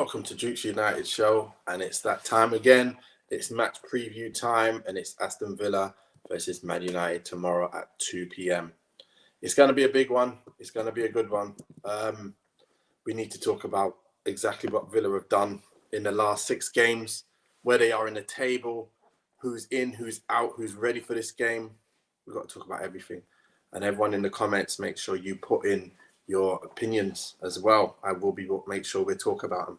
Welcome to Duke's United show, and it's that time again. It's match preview time, and it's Aston Villa versus Man United tomorrow at 2 p.m. It's going to be a big one. It's going to be a good one. We need to talk about exactly what Villa have done in the last 6 games, where they are in the table, who's in, who's out, who's ready for this game. We've got to talk about everything. And everyone in the comments, make sure you put in your opinions as well. I will make sure we talk about them.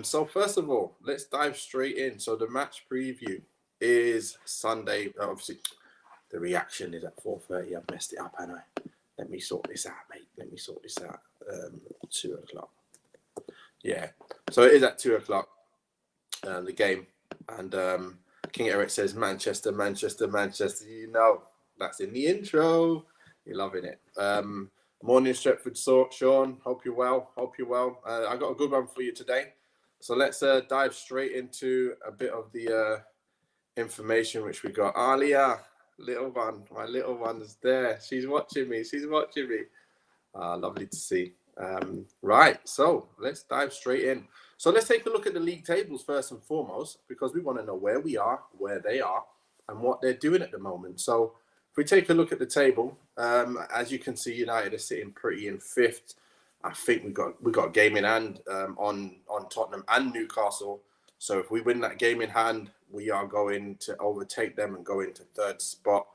So first of all, let's dive straight in. So the match preview is Sunday. Obviously, the reaction is at 4:30. I've messed it up, haven't I? Let me sort this out, mate. Let me sort this out. 2 o'clock. Yeah. So it is at 2 o'clock, the game. And King Eric says, Manchester, Manchester, Manchester. You know, that's in the intro. You're loving it. Morning, Stretford, Sean. Hope you're well. I got a good one for you today. So let's dive straight into a bit of the information which we got. Alia, little one, my little one's there. She's watching me. Lovely to see. Right, so let's dive straight in. So let's take a look at the league tables first and foremost, because we want to know where we are, where they are, and what they're doing at the moment. So if we take a look at the table, as you can see, United are sitting pretty in 5th. I think we got a game in hand on Tottenham and Newcastle. So if we win that game in hand, we are going to overtake them and go into 3rd spot,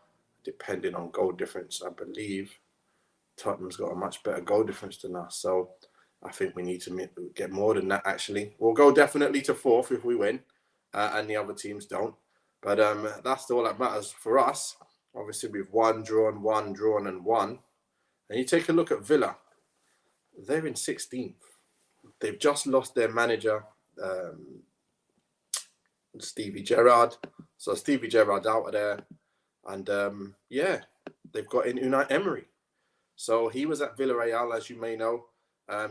depending on goal difference. I believe Tottenham's got a much better goal difference than us. So I think we need to get more than that, actually. We'll go definitely to 4th if we win, and the other teams don't. But that's all that matters for us. Obviously, we've one drawn, and 1. And you take a look at Villa. They're in 16th. They've just lost their manager, Stevie Gerrard. So Stevie Gerrard's out of there. And, they've got in Unai Emery. So he was at Villarreal, as you may know.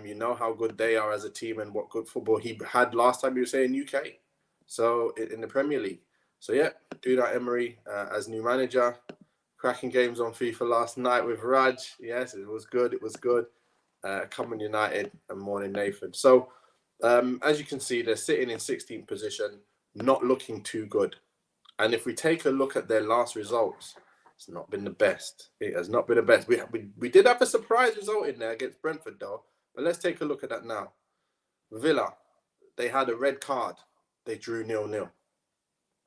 You know how good they are as a team and what good football he had last time he was in UK. So in the Premier League. So, Unai Emery as new manager. Cracking games on FIFA last night with Raj. Yes, it was good. Come on United and morning Nathan. So, as you can see, they're sitting in 16th position, not looking too good. And if we take a look at their last results, it's not been the best. It has not been the best. We did have a surprise result in there against Brentford, though. But let's take a look at that now. Villa, they had a red card. They drew 0-0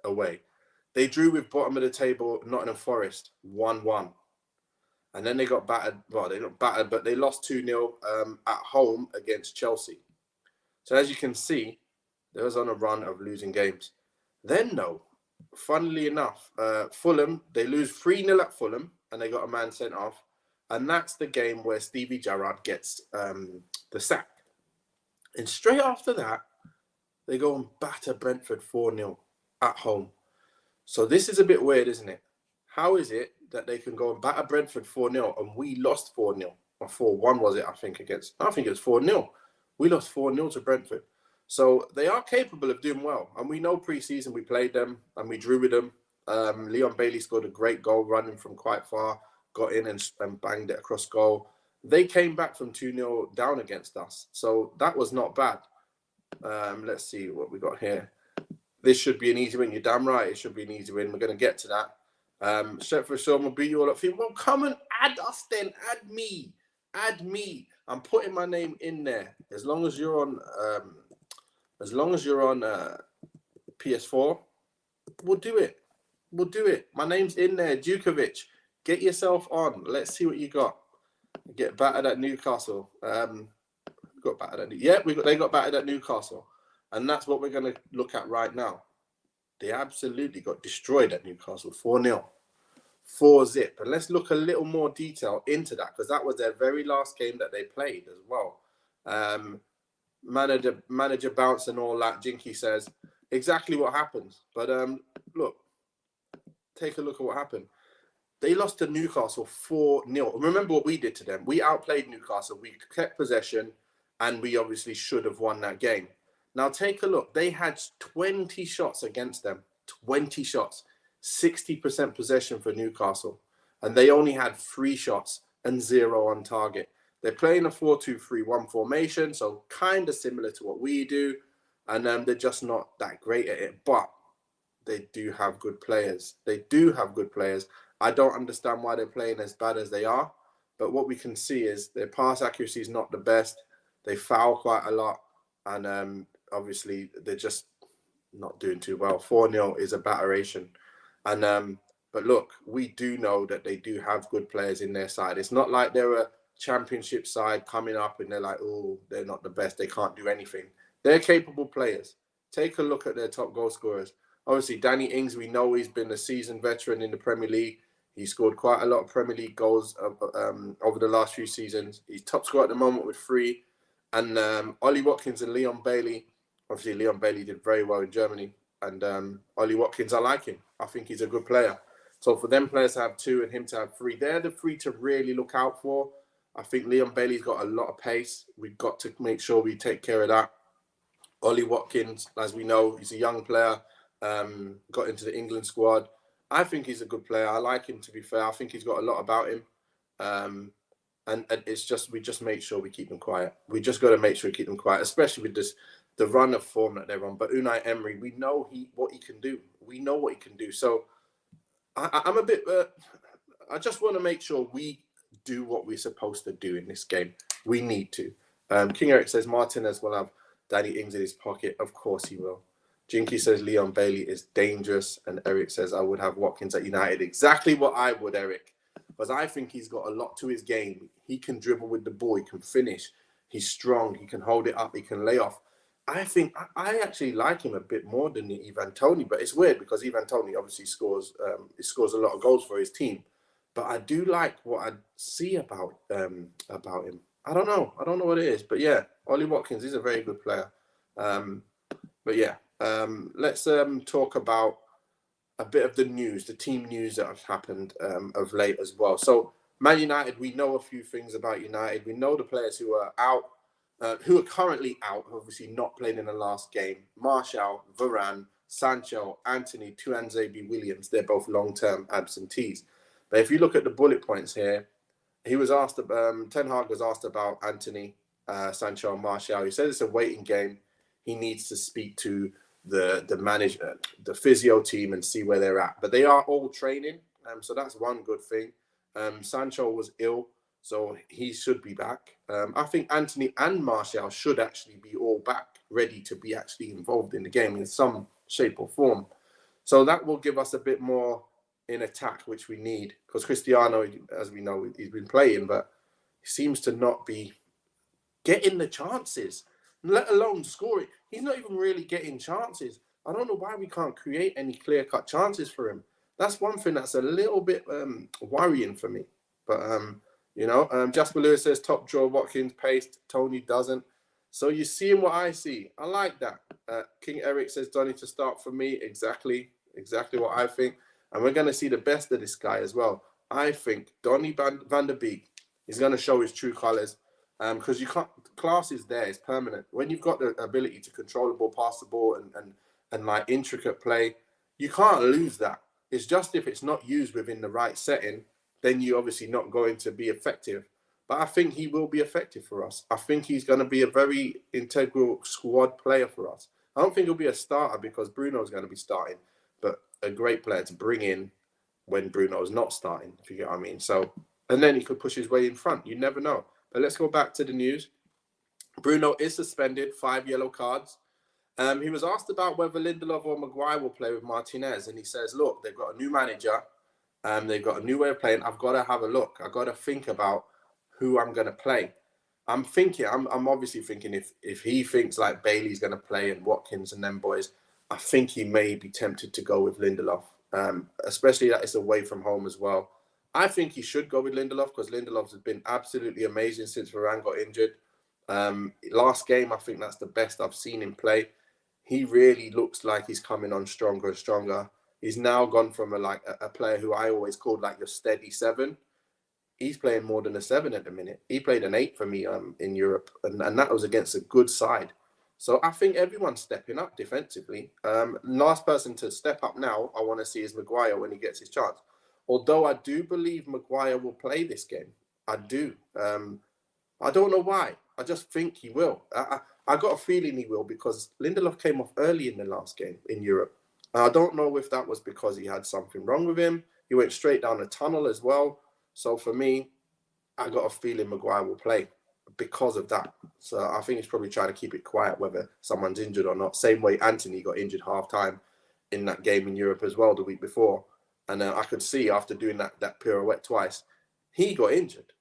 away. They drew with bottom of the table Nottingham Forest 1-1. And then they got battered. Well, they got battered, but they lost 2-0 at home against Chelsea. So as you can see, they was on a run of losing games. Then, though, funnily enough, Fulham, they lose 3-0 at Fulham, and they got a man sent off. And that's the game where Stevie Gerrard gets the sack. And straight after that, they go and batter Brentford 4-0 at home. So this is a bit weird, isn't it? How is it that they can go and batter Brentford 4-0 and we lost 4-0? Or 4-1 was it, I think it was 4-0. We lost 4-0 to Brentford. So they are capable of doing well. And we know pre-season we played them and we drew with them. Leon Bailey scored a great goal running from quite far, got in and banged it across goal. They came back from 2-0 down against us. So that was not bad. Let's see what we got here. This should be an easy win. You're damn right. It should be an easy win. We're going to get to that. Stretford Sean will beat you all up. Well, come and add us then. Add me. I'm putting my name in there. As long as you're on PS4, we'll do it. My name's in there. Djukovic, get yourself on. Let's see what you got. Get battered at Newcastle. They got battered at Newcastle. And that's what we're going to look at right now. They absolutely got destroyed at Newcastle, 4-0, 4-0. And let's look a little more detail into that, because that was their very last game that they played as well. Manager bounce and all that, Jinky says, exactly what happens. But look, take a look at what happened. They lost to Newcastle 4-0. Remember what we did to them. We outplayed Newcastle. We kept possession, and we obviously should have won that game. Now, take a look. They had 20 shots against them. 20 shots. 60% possession for Newcastle. And they only had 3 shots and 0 on target. They're playing a 4-2-3-1 formation, so kind of similar to what we do. And they're just not that great at it. But they do have good players. They do have good players. I don't understand why they're playing as bad as they are. But what we can see is their pass accuracy is not the best. They foul quite a lot. And obviously, they're just not doing too well. 4-0 is a batteration. But look, we do know that they do have good players in their side. It's not like they're a championship side coming up and they're like, oh, they're not the best. They can't do anything. They're capable players. Take a look at their top goal scorers. Obviously, Danny Ings, we know he's been a seasoned veteran in the Premier League. He scored quite a lot of Premier League goals over the last few seasons. He's top scorer at the moment with 3. And Ollie Watkins and Leon Bailey. Obviously, Leon Bailey did very well in Germany. And Ollie Watkins, I like him. I think he's a good player. So for them players to have 2 and him to have 3, they're the 3 to really look out for. I think Leon Bailey's got a lot of pace. We've got to make sure we take care of that. Ollie Watkins, as we know, he's a young player, got into the England squad. I think he's a good player. I like him, to be fair. I think he's got a lot about him. And it's just, we just make sure we keep them quiet. We just got to make sure we keep them quiet, especially with the run of form that they're on. But Unai Emery, we know what he can do. We know what he can do. So I'm a bit, I just want to make sure we do what we're supposed to do in this game. We need to. King Eric says Martinez will have Danny Ings in his pocket. Of course he will. Jinky says Leon Bailey is dangerous. And Eric says I would have Watkins at United. Exactly what I would, Eric. Because I think he's got a lot to his game. He can dribble with the ball. He can finish. He's strong. He can hold it up. He can lay off. I think I actually like him a bit more than Ivan Toney, but it's weird because Ivan Toney obviously scores a lot of goals for his team. But I do like what I see about him. I don't know what it is, but yeah, Ollie Watkins is a very good player. But yeah, let's talk about a bit of the news, the team news that have happened of late as well. So Man United, we know a few things about United. We know the players who are out. Who are currently out, obviously not playing in the last game. Martial, Varane, Sancho, Anthony, Tuanzebe, Williams, they're both long-term absentees. But if you look at the bullet points here, he was asked, Ten Hag was asked about Anthony, Sancho and Martial. He said it's a waiting game. He needs to speak to the manager, the physio team and see where they're at. But they are all training, so that's one good thing. Sancho was ill, so he should be back. I think Anthony and Martial should actually be all back, ready to be actually involved in the game in some shape or form. So that will give us a bit more in attack, which we need. Because Cristiano, as we know, he's been playing, but he seems to not be getting the chances, let alone scoring. He's not even really getting chances. I don't know why we can't create any clear-cut chances for him. That's one thing that's a little bit worrying for me. But Jasper Lewis says top draw, Watkins paced, Tony doesn't. So you're seeing what I see. I like that. King Eric says Donny to start for me. Exactly what I think. And we're going to see the best of this guy as well. I think Donny van der Beek is going to show his true colours because you can't. Class is there. It's permanent. When you've got the ability to control the ball, pass the ball, and like intricate play, you can't lose that. It's just if it's not used within the right setting, then you're obviously not going to be effective. But I think he will be effective for us. I think he's going to be a very integral squad player for us. I don't think he'll be a starter because Bruno's going to be starting, but a great player to bring in when Bruno's not starting, if you get what I mean. So, and then he could push his way in front. You never know. But let's go back to the news. Bruno is suspended, 5 yellow cards. He was asked about whether Lindelof or Maguire will play with Martinez, and he says, look, they've got a new manager. They've got a new way of playing. I've got to have a look. I've got to think about who I'm going to play. I'm obviously thinking if he thinks like Bailey's going to play and Watkins and them boys, I think he may be tempted to go with Lindelof, especially that it's away from home as well. I think he should go with Lindelof because Lindelof has been absolutely amazing since Varane got injured. Last game, I think that's the best I've seen him play. He really looks like he's coming on stronger and stronger. He's now gone from a player who I always called like your steady 7. He's playing more than a 7 at the minute. He played an 8 for me in Europe, and that was against a good side. So I think everyone's stepping up defensively. Last person to step up now, I want to see is Maguire when he gets his chance. Although I do believe Maguire will play this game. I do. I don't know why. I just think he will. I got a feeling he will because Lindelof came off early in the last game in Europe. And I don't know if that was because he had something wrong with him. He went straight down the tunnel as well. So for me, I got a feeling Maguire will play because of that. So I think he's probably trying to keep it quiet whether someone's injured or not. Same way Anthony got injured half time in that game in Europe as well the week before. And I could see after doing that pirouette twice, he got injured.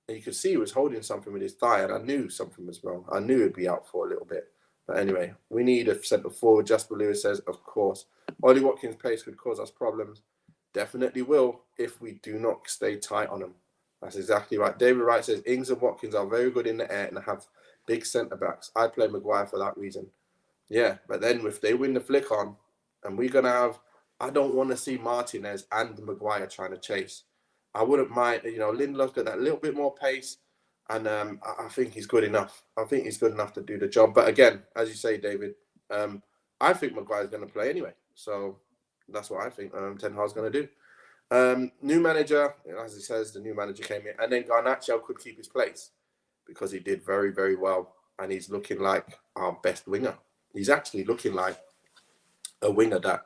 And you could see he was holding something with his thigh, and I knew something was wrong. I knew he'd be out for a little bit. But anyway, we need a centre forward. Jasper Lewis says, of course. Ollie Watkins' pace could cause us problems. Definitely will if we do not stay tight on him. That's exactly right. David Wright says, Ings and Watkins are very good in the air and have big centre-backs. I'd play Maguire for that reason. Yeah, but then if they win the flick on, and we're going to have, I don't want to see Martinez and Maguire trying to chase. I wouldn't mind, Lindelof's got that little bit more pace, and I think he's good enough. I think he's good enough to do the job. But again, as you say, David, I think Maguire's going to play anyway. So that's what I think Ten Hag's going to do. New manager, as he says, the new manager came in, and then Garnacho could keep his place because he did very, very well, and he's looking like our best winger. He's actually looking like a winger that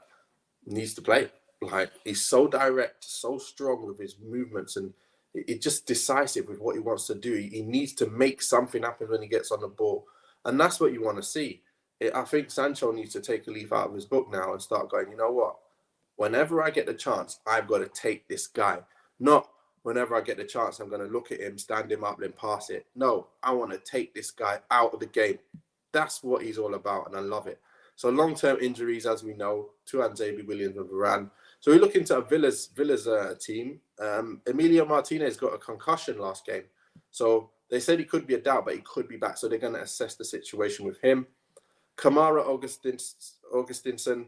needs to play. Like, he's so direct, so strong with his movements, and it's just decisive with what he wants to do. He needs to make something happen when he gets on the ball, and that's what you want to see. I think Sancho needs to take a leaf out of his book now and start going, you know what? Whenever I get the chance, I've got to take this guy. Not whenever I get the chance, I'm going to look at him, stand him up, then pass it. No, I want to take this guy out of the game. That's what he's all about, and I love it. So long-term injuries, as we know, to Anzabi, Williams and Varane. So we look into Villa's team. Emilio Martinez got a concussion last game. So they said he could be a doubt, but he could be back. So they're going to assess the situation with him. Kamara Augustinson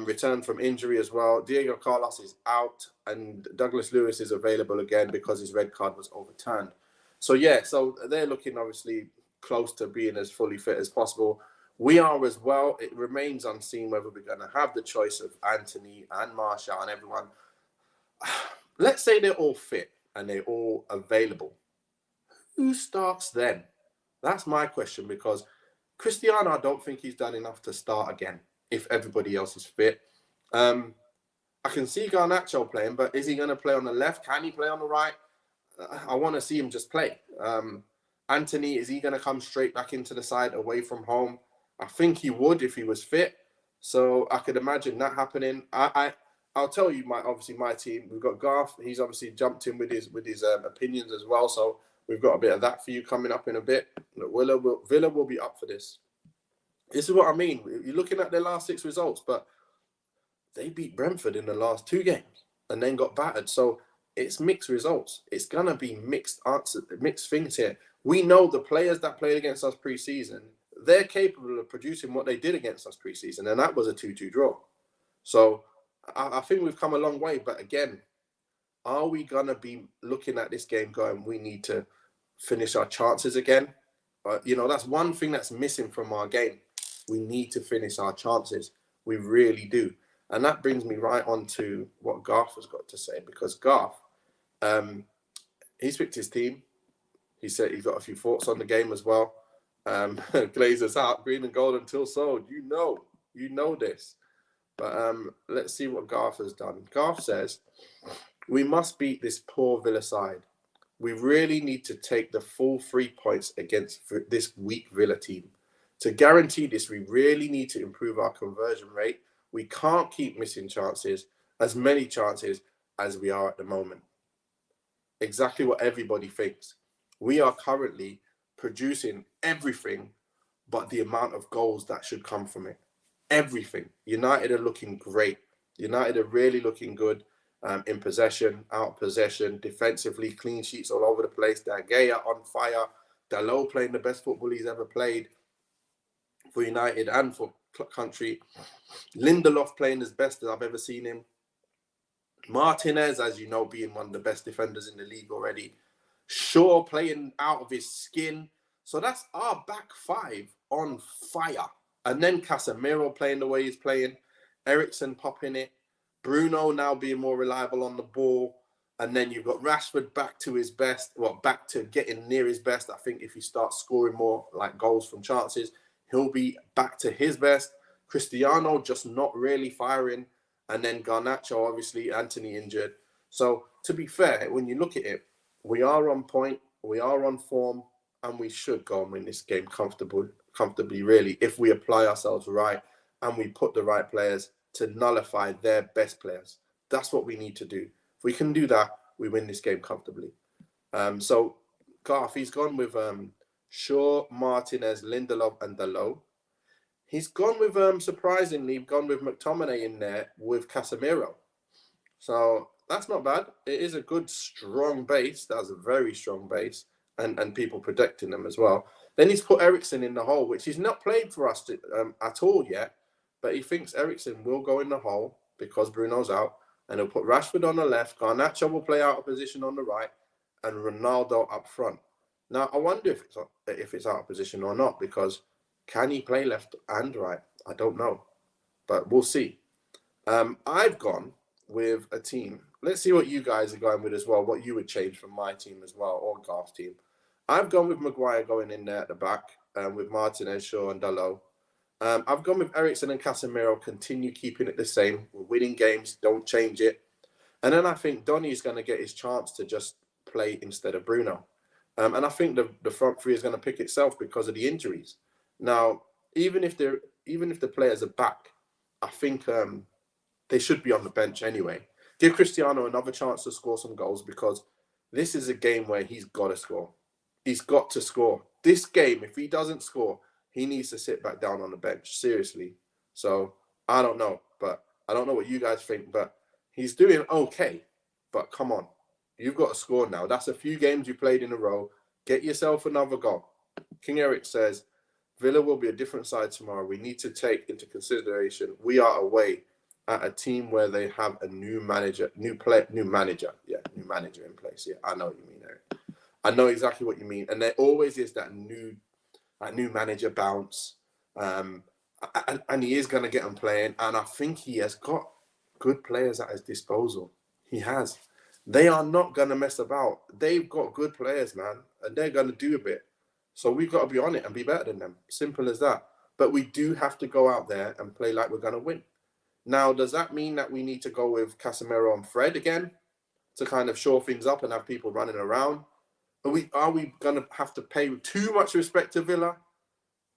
returned from injury as well. Diego Carlos is out, and Douglas Lewis is available again because his red card was overturned. So yeah, so they're looking obviously close to being as fully fit as possible. We are as well. It remains unseen whether we're going to have the choice of Anthony and Martial and everyone. Let's say they're all fit and they're all available. Who starts then? That's my question, because Cristiano, I don't think he's done enough to start again if everybody else is fit. I can see Garnacho playing, but is he going to play on the left? Can he play on the right? I want to see him just play. Anthony, is he going to come straight back into the side away from home? I think he would if he was fit. So I could imagine that happening. I'll tell you my team. We've got Garth. He's obviously jumped in with his opinions as well. So we've got a bit of that for you coming up in a bit. Villa will be up for this. This is what I mean. You're looking at their last 6 results, but they beat Brentford in the last 2 games and then got battered. So it's mixed results. It's gonna be mixed things here. We know the players that played against us pre-season, they're capable of producing what they did against us pre-season, and that was a 2-2 draw. So I think we've come a long way. But again, are we going to be looking at this game going, we need to finish our chances again? That's one thing that's missing from our game. We need to finish our chances. We really do. And that brings me right on to what Garth has got to say, because Garth, he's picked his team. He said he's got a few thoughts on the game as well. Glazers out, green and gold until sold. You know this. But let's see what Garth has done. Garth says, we must beat this poor Villa side. We really need to take the full 3 points against this weak Villa team. To guarantee this, we really need to improve our conversion rate. We can't keep missing as many chances as we are at the moment. Exactly what everybody thinks. We are currently producing everything but the amount of goals that should come from it. Everything. United are looking great. United are really looking good in possession, out of possession, defensively, clean sheets all over the place. De Gea on fire. Dalot playing the best football he's ever played for United and for country. Lindelof playing as best as I've ever seen him. Martinez, as you know, being one of the best defenders in the league already. Shaw playing out of his skin. So that's our back 5 on fire. And then Casemiro playing the way he's playing. Eriksen popping it. Bruno now being more reliable on the ball. And then you've got Rashford back to his best, back to getting near his best. I think if he starts scoring more like goals from chances, he'll be back to his best. Cristiano just not really firing. And then Garnacho, obviously, Anthony injured. So to be fair, when you look at it, we are on point, we are on form, and we should go and win this game comfortably, really, if we apply ourselves right and we put the right players to nullify their best players. That's what we need to do. If we can do that, we win this game comfortably. So Garth, he's gone with Shaw, Martinez, Lindelof, and Dalot. He's gone with surprisingly, gone with McTominay in there with Casemiro. So that's not bad. It is a good, strong base. That's a very strong base, and people protecting them as well. Then he's put Eriksen in the hole, which he's not played for us at all yet, but he thinks Eriksen will go in the hole because Bruno's out. And he'll put Rashford on the left, Garnacho will play out of position on the right, and Ronaldo up front. Now, I wonder if it's out of position or not, because can he play left and right? I don't know, but we'll see. I've gone with a team. Let's see what you guys are going with as well, what you would change from my team as well, or Garth's team. I've gone with Maguire going in there at the back, with Martinez, Shaw, and Dalot. I've gone with Eriksen and Casemiro, continue keeping it the same. We're winning games, don't change it. And then I think Donny's going to get his chance to just play instead of Bruno. And I think the front three is going to pick itself because of the injuries. Now, even if the players are back, I think they should be on the bench anyway. Give Cristiano another chance to score some goals, because this is a game where he's got to score. He's got to score. This game, if he doesn't score, he needs to sit back down on the bench, seriously. So I don't know, but I don't know what you guys think, but he's doing okay. But come on, you've got to score now. That's a few games you played in a row. Get yourself another goal. King Eric says, Villa will be a different side tomorrow. We need to take into consideration we are away at a team where they have a new manager in place. Yeah, I know what you mean, Eric. I know exactly what you mean. And there always is that new manager bounce, and he is going to get them playing, and I think he has got good players at his disposal. He has. They are not going to mess about. They've got good players, man, and they're going to do a bit. So we've got to be on it and be better than them. Simple as that. But we do have to go out there and play like we're going to win. Now, does that mean that we need to go with Casemiro and Fred again to kind of shore things up and have people running around? Are we going to have to pay too much respect to Villa?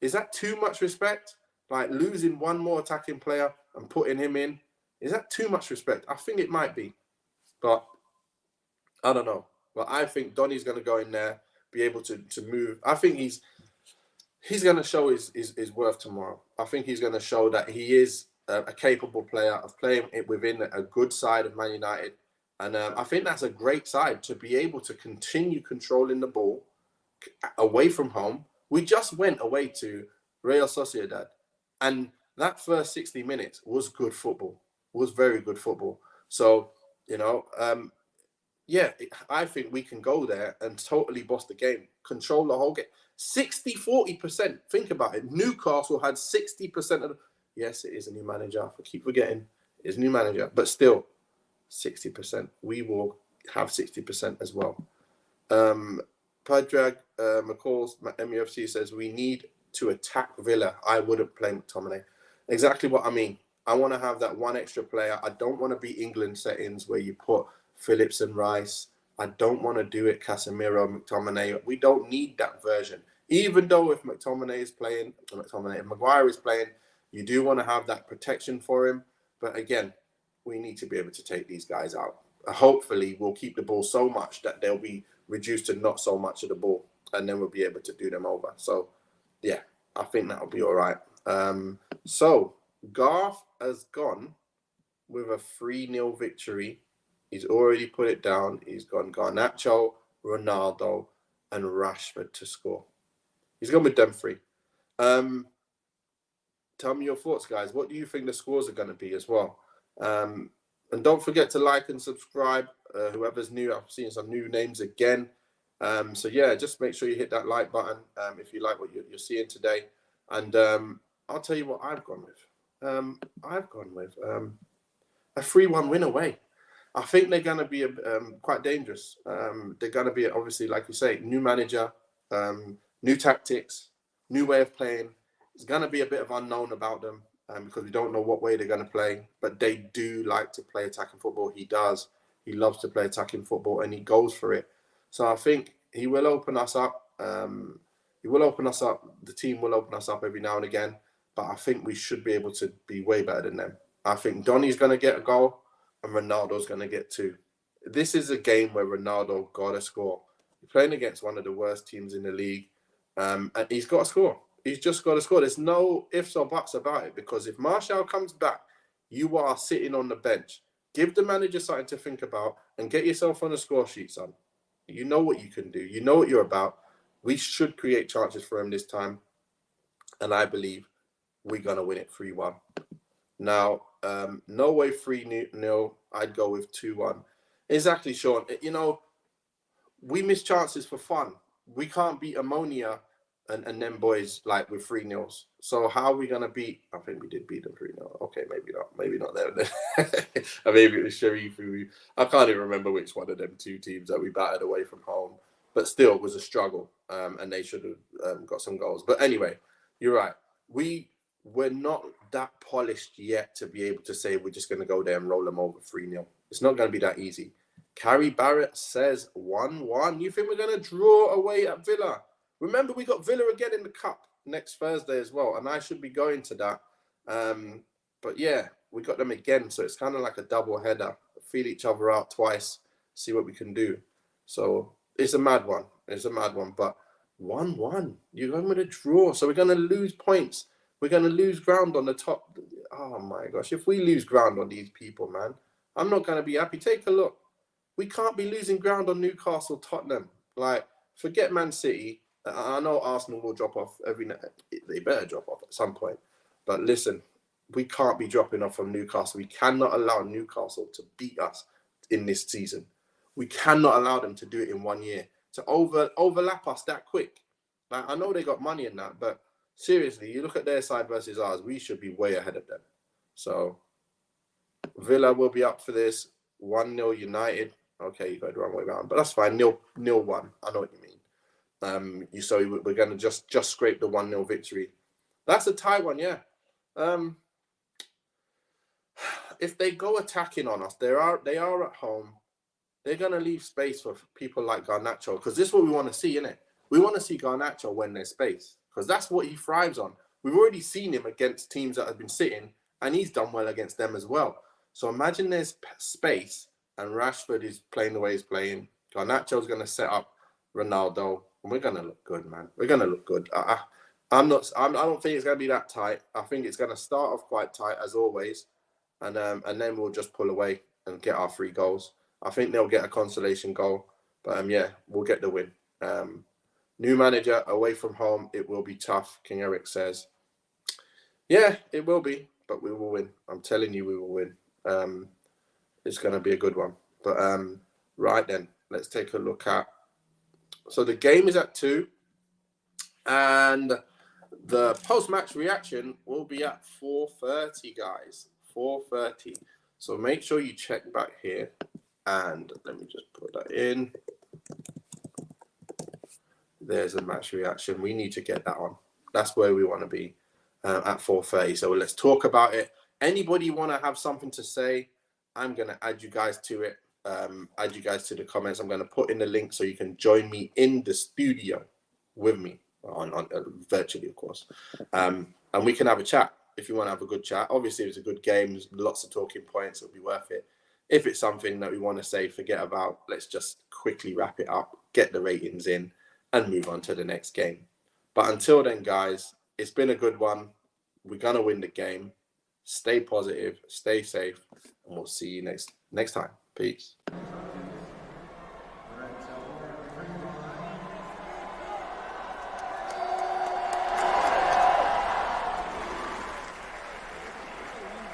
Is that too much respect? Like losing one more attacking player and putting him in? Is that too much respect? I think it might be. But I don't know. But I think Donny's going to go in there, be able to move. I think he's going to show his worth tomorrow. I think he's going to show that he is a capable player of playing it within a good side of Man United. And I think that's a great side to be able to continue controlling the ball away from home. We just went away to Real Sociedad, and that first 60 minutes was good football, was very good football. So, I think we can go there and totally boss the game, control the whole game. 60-40%. Think about it. Newcastle had 60% of yes, it is a new manager. I keep forgetting. It's a new manager, but still 60%. We will have 60% as well. Padrag McCall's MUFC says we need to attack Villa. I wouldn't play McTominay. Exactly what I mean. I want to have that one extra player. I don't want to be England settings where you put Phillips and Rice. I don't want to do it Casemiro, McTominay. We don't need that version. Even though if Maguire is playing, you do want to have that protection for him. But again, we need to be able to take these guys out. Hopefully, we'll keep the ball so much that they'll be reduced to not so much of the ball, and then we'll be able to do them over. So, yeah, I think that'll be all right. So, Garth has gone with a 3-0 victory. He's already put it down. He's gone Garnacho, Ronaldo, and Rashford to score. He's gone with them 3. Tell me your thoughts, guys. What do you think the scores are going to be as well? And don't forget to like and subscribe. Whoever's new, I've seen some new names again. So yeah, just make sure you hit that like button if you like what you're seeing today. And I'll tell you what I've gone with. I've gone with a 3-1 win away. I think they're going to be quite dangerous. They're going to be, obviously, like you say, new manager, new tactics, new way of playing. It's going to be a bit of unknown about them because we don't know what way they're going to play. But they do like to play attacking football. He does. He loves to play attacking football, and he goes for it. So I think he will open us up. He will open us up. The team will open us up every now and again. But I think we should be able to be way better than them. I think Donny's going to get a goal and Ronaldo's going to get 2. This is a game where Ronaldo got to score. He's playing against one of the worst teams in the league, and he's got to score. He's just got to score. There's no ifs or buts about it, because if Martial comes back, you are sitting on the bench. Give the manager something to think about and get yourself on the score sheet, son. You know what you can do. You know what you're about. We should create chances for him this time, and I believe we're going to win it 3-1. Now, no way 3-0. I'd go with 2-1. Exactly, Sean. You know, we miss chances for fun. We can't beat Ammonia and them boys like with 3-0. So how are we going to beat? I think we did beat them 3-0. Okay, maybe not. Maybe not there. Maybe it was Sharif. I can't even remember which one of them 2 teams that we battered away from home. But still, it was a struggle. And they should have got some goals. But anyway, you're right. We're not that polished yet to be able to say we're just going to go there and roll them over 3-0. It's not going to be that easy. Carrie Barrett says 1-1. You think we're going to draw away at Villa? Remember, we got Villa again in the Cup next Thursday as well, and I should be going to that. But yeah, we got them again, so it's kind of like a double header. Feel each other out twice, see what we can do. So it's a mad one. It's a mad one, but 1-1. You're going with a draw, so we're going to lose points. We're going to lose ground on the top. Oh, my gosh. If we lose ground on these people, man, I'm not going to be happy. Take a look. We can't be losing ground on Newcastle, Tottenham. Like, forget Man City. I know Arsenal will drop off every night. They better drop off at some point. But listen, we can't be dropping off from Newcastle. We cannot allow Newcastle to beat us in this season. We cannot allow them to do it in 1 year, to overlap us that quick. Like, I know they got money in that, but seriously, you look at their side versus ours, we should be way ahead of them. So Villa will be up for this. 1-0 United. Okay, you got it the wrong way around, but that's fine. 0-1. I know what you mean. We're going to just scrape the 1-0 victory. That's a tight one, yeah. If they go attacking on us, they are at home. They're going to leave space for people like Garnacho, because this is what we want to see, innit? We want to see Garnacho when there's space, because that's what he thrives on. We've already seen him against teams that have been sitting, and he's done well against them as well. So imagine there's space, and Rashford is playing the way he's playing. Garnacho's going to set up Ronaldo, and we're going to look good, man. We're going to look good. I don't think it's going to be that tight. I think it's going to start off quite tight, as always, and then we'll just pull away and get our 3 goals. I think they'll get a consolation goal, but yeah, we'll get the win. New manager, away from home, it will be tough, King Eric says. Yeah, it will be, but we will win. I'm telling you, we will win. It's going to be a good one. But right then, let's take a look at... So the game is at 2, and the post-match reaction will be at 4:30, guys. 4:30. So make sure you check back here. And let me just put that in. There's a match reaction. We need to get that on. That's where we want to be at 4:30. So let's talk about it. Anybody want to have something to say? I'm going to add you guys to it. Add you guys to the comments. I'm going to put in the link so you can join me in the studio with me on virtually, of course. And we can have a chat if you want to have a good chat. Obviously, it's a good game. There's lots of talking points. It'll be worth it. If it's something that we want to say, forget about, let's just quickly wrap it up, get the ratings in, and move on to the next game. But until then, guys, it's been a good one. We're going to win the game. Stay positive, stay safe, and we'll see you next time. Peace.